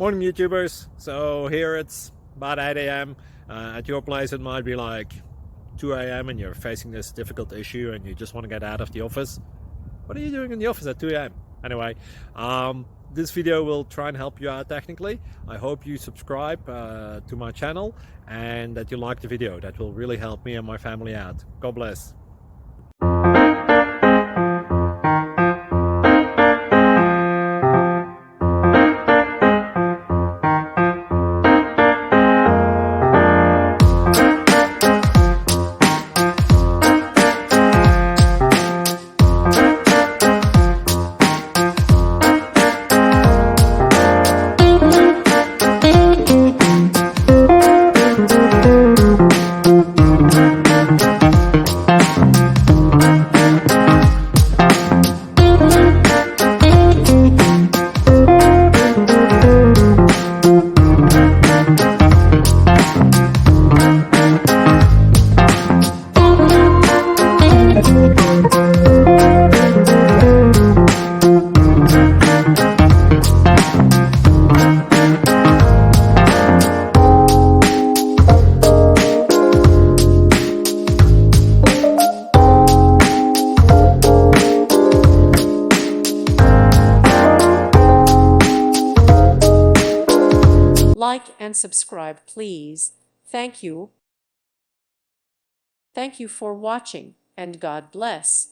Morning YouTubers. So here it's about 8 a.m. At your place it might be like 2 a.m. and you're facing this difficult issue and you just want to get out of the office. What are you doing in the office at 2 a.m.? Anyway, this video will try and help you out technically. I hope you subscribe to my channel and that you like the video. That will really help me and my family out. God bless. Like and subscribe, please. Thank you. Thank you for watching, and God bless.